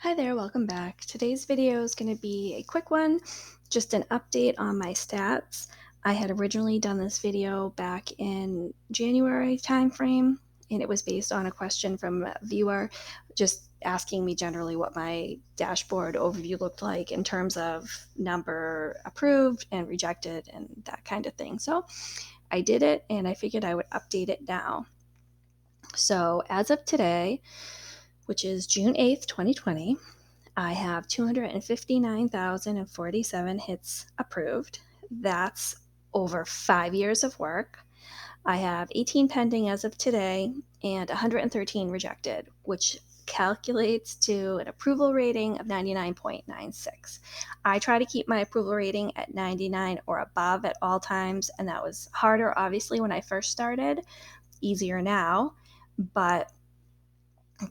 Hi there, welcome back. Today's video is going to be a quick one, just an update on my stats. I had originally done this video back in January timeframe, and it was based on a question from a viewer just asking me generally what my dashboard overview looked like in terms of number approved and rejected and that kind of thing. So I did it, and I figured I would update it now. So as of today, which is June 8th, 2020, I have 259,047 hits approved. That's over 5 years of work. I have 18 pending as of today and 113 rejected, which calculates to an approval rating of 99.96. I try to keep my approval rating at 99 or above at all times, and that was harder, obviously, when I first started, easier now, but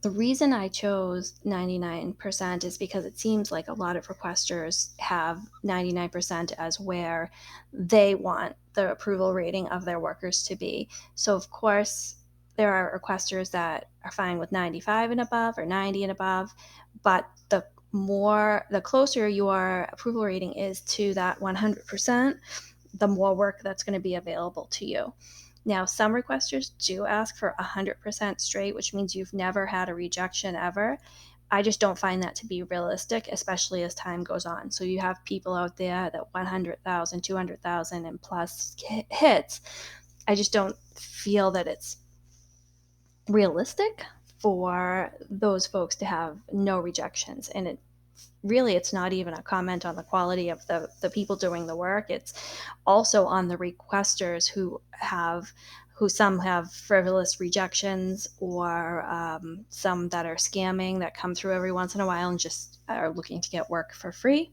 the reason I chose 99% is because it seems like a lot of requesters have 99% as where they want the approval rating of their workers to be. So, of course, there are requesters that are fine with 95 and above or 90 and above, but the closer your approval rating is to that 100%, the more work that's going to be available to you. Now, some requesters do ask for 100% straight, which means you've never had a rejection ever. I just don't find that to be realistic, especially as time goes on. So you have people out there that 100,000, 200,000 and plus hits. I just don't feel that it's realistic for those folks to have no rejections. And it's not even a comment on the quality of the people doing the work. It's also on the requesters who some have frivolous rejections or some that are scamming that come through every once in a while and just are looking to get work for free.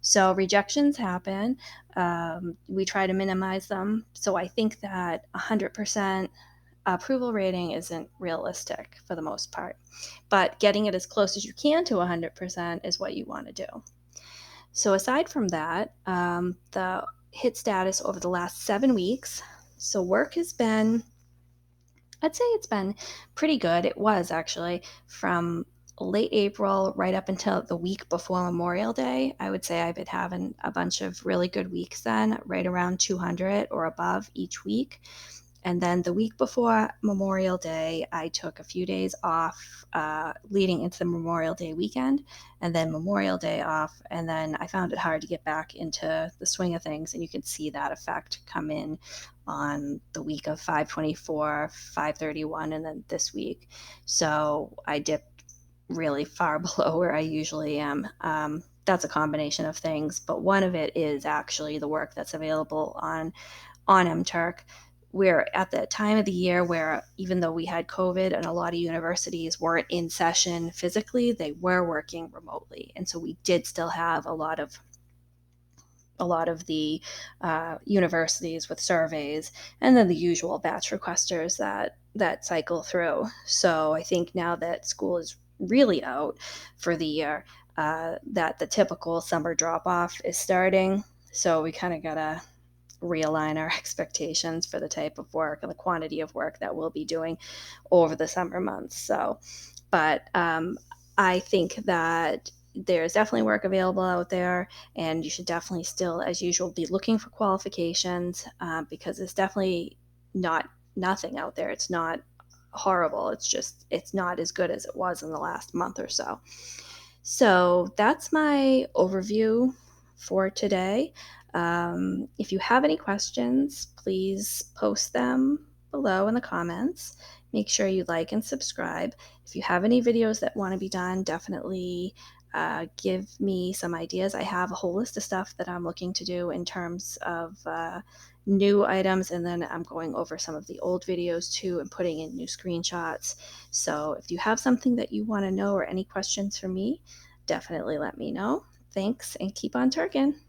So rejections happen. We try to minimize them. So I think that 100% approval rating isn't realistic for the most part, but getting it as close as you can to 100% is what you want to do. So aside from that, the hit status over the last 7 weeks, so work has been, I'd say it's been pretty good. It was actually from late April right up until the week before Memorial Day. I would say I've been having a bunch of really good weeks then, right around 200 or above each week. And then the week before Memorial Day, I took a few days off leading into the Memorial Day weekend, and then Memorial Day off. And then I found it hard to get back into the swing of things. And you can see that effect come in on the week of 5/24, 5/31, and then this week. So I dipped really far below where I usually am. That's a combination of things, but one of it is actually the work that's available on MTurk. We're at the time of the year where, even though we had COVID and a lot of universities weren't in session physically, they were working remotely. And so we did still have a lot of the universities with surveys, and then the usual batch requesters that cycle through. So I think now that school is really out for the year, that the typical summer drop off is starting. So we kind of gotta realign our expectations for the type of work and the quantity of work that we'll be doing over the summer months. So, but I think that there's definitely work available out there, and you should definitely still, as usual, be looking for qualifications because it's definitely not nothing out there. It's not horrible. It's not as good as it was in the last month or so. So that's my overview for today. If you have any questions, please post them below in the comments. Make sure you like and subscribe. If you have any videos that want to be done, definitely give me some ideas. I have a whole list of stuff that I'm looking to do in terms of new items, and then I'm going over some of the old videos too and putting in new screenshots. So if you have something that you want to know or any questions for me, definitely let me know. Thanks, and keep on turking.